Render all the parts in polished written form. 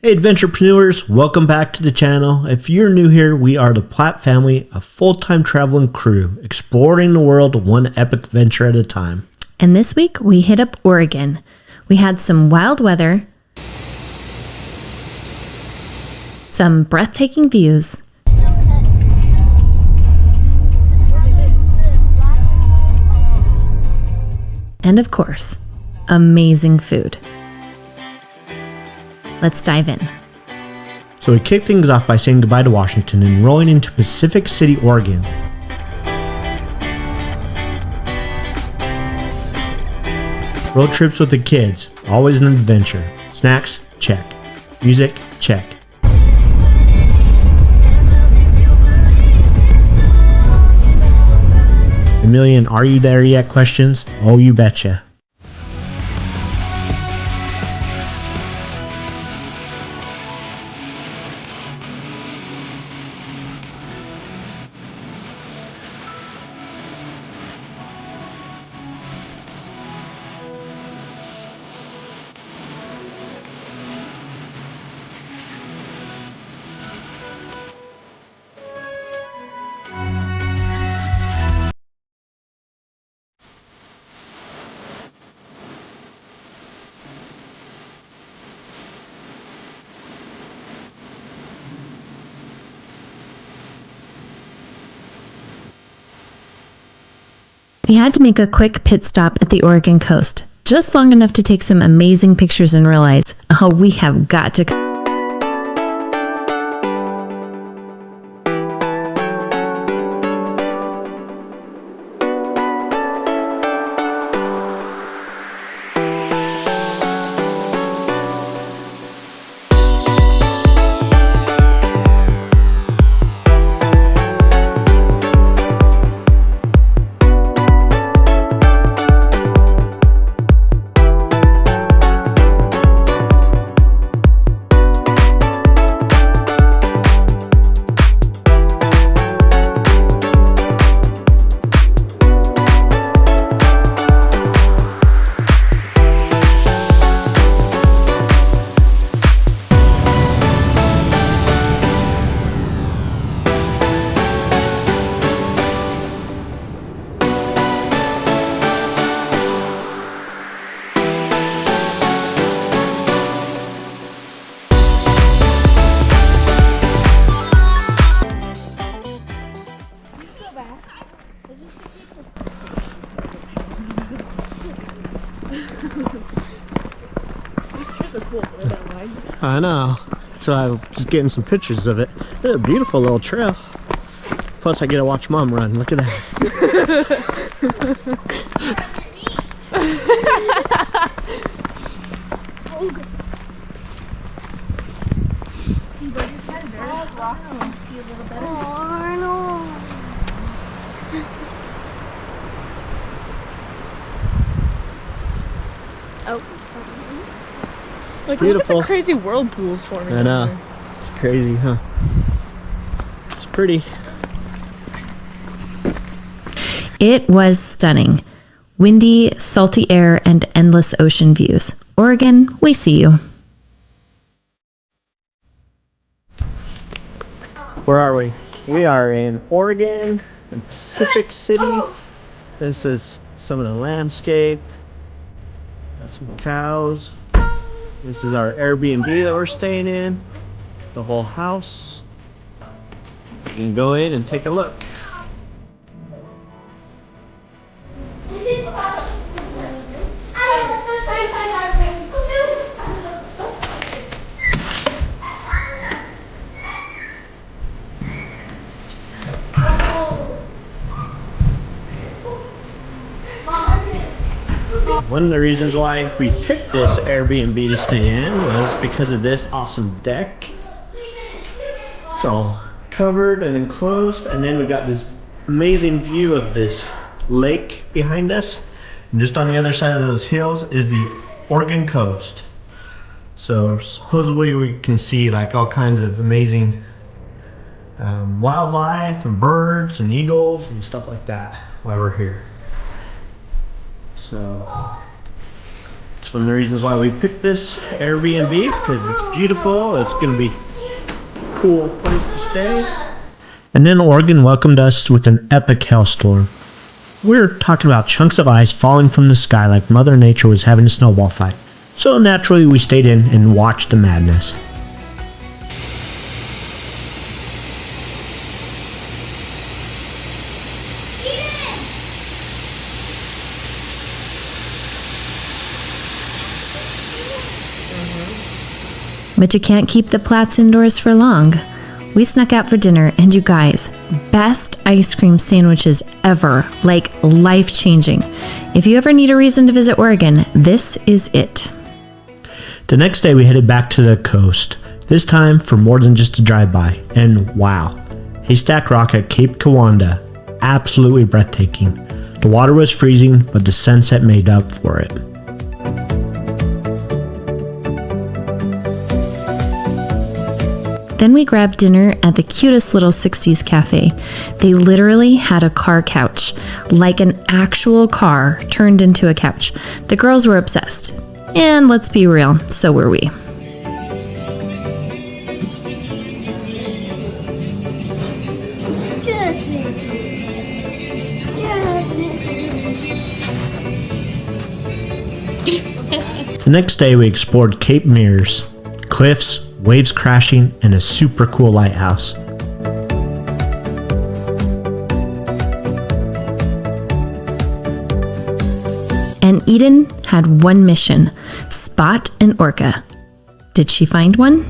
Hey adventurepreneurs, welcome back to the channel. If you're new here, we are the Platt family, a full-time traveling crew, exploring the world one epic venture at a time. And this week we hit up Oregon. We had some wild weather, some breathtaking views, and of course, amazing food. Let's dive in. So we kick things off by saying goodbye to Washington and rolling into Pacific City, Oregon. Road trips with the kids, always an adventure. Snacks, check. Music, check. A million "are you there yet" questions? Oh, you betcha. We had to make a quick pit stop at the Oregon coast, just long enough to take some amazing pictures and realize, oh, we have got to. I know. So I'm just getting some pictures of it. It's a beautiful little trail. Plus I get to watch Mom run. Look at that. Like, beautiful. look at the crazy whirlpools forming. I know. It's crazy, huh? It's pretty. It was stunning. Windy, salty air, and endless ocean views. Oregon, we see you. Where are we? We are in Oregon, in Pacific City. This is some of the landscape. Got some cows. This is our Airbnb that we're staying in. The whole house. You can go in and take a look. One of the reasons why we picked this Airbnb to stay in was because of this awesome deck. It's all covered and enclosed, and then we got this amazing view of this lake behind us. And just on the other side of those hills is the Oregon coast. So supposedly we can see like all kinds of amazing wildlife and birds and eagles and stuff like that while we're here. So It's one of the reasons why we picked this Airbnb, because it's beautiful. It's going to be a cool place to stay. And then Oregon welcomed us with an epic hailstorm. We're talking about chunks of ice falling from the sky like Mother Nature was having a snowball fight. So naturally we stayed in and watched the madness. But you can't keep the Platts indoors for long. We snuck out for dinner, and you guys, best ice cream sandwiches ever, like life-changing. If you ever need a reason to visit Oregon, this is it. The next day we headed back to the coast, this time for more than just a drive-by. And wow, Haystack Rock at Cape Kiwanda, absolutely breathtaking. The water was freezing, but the sunset made up for it. Then we grabbed dinner at the cutest little 60s cafe. They literally had a car couch, like an actual car turned into a couch. The girls were obsessed. And let's be real, so were we. The next day we explored Cape Meares, cliffs, waves crashing, and a super cool lighthouse. And Eden had one mission: spot an orca. Did she find one?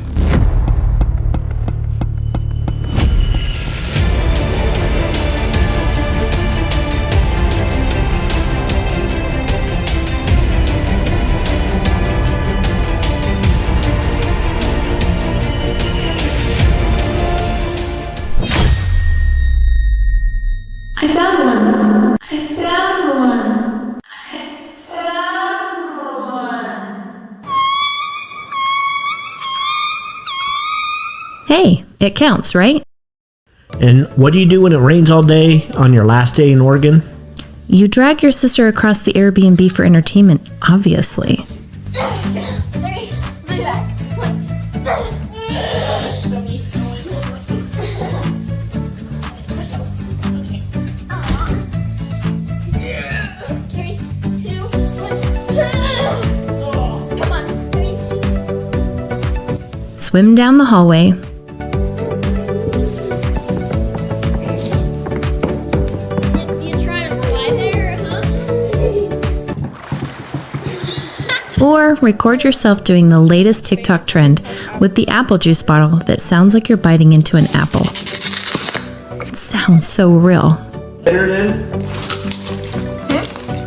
I found one. I found one. I found one. Hey, it counts, right? And what do you do when it rains all day on your last day in Oregon? You drag your sister across the Airbnb for entertainment, obviously. Let me back. Three, two, one. Come on. 3, 2. Swim down the hallway. You trying to fly there, huh? Or record yourself doing the latest TikTok trend with the apple juice bottle that sounds like you're biting into an apple. It sounds so real. Dinner then?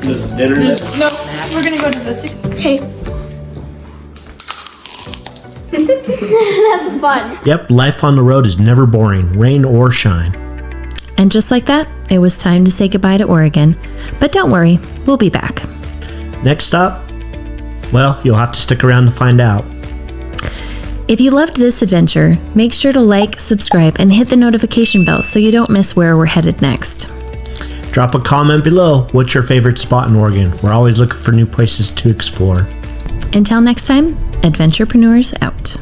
Is dinner then? No, we're gonna go to the six. Hey. That's fun. Yep, life on the road is never boring, rain or shine. And just like that, it was time to say goodbye to Oregon. But don't worry, we'll be back. Next stop? Well, you'll have to stick around to find out. If you loved this adventure, make sure to like, subscribe, and hit the notification bell so you don't miss where we're headed next. Drop a comment below. What's your favorite spot in Oregon? We're always looking for new places to explore. Until next time, Adventurepreneurs out.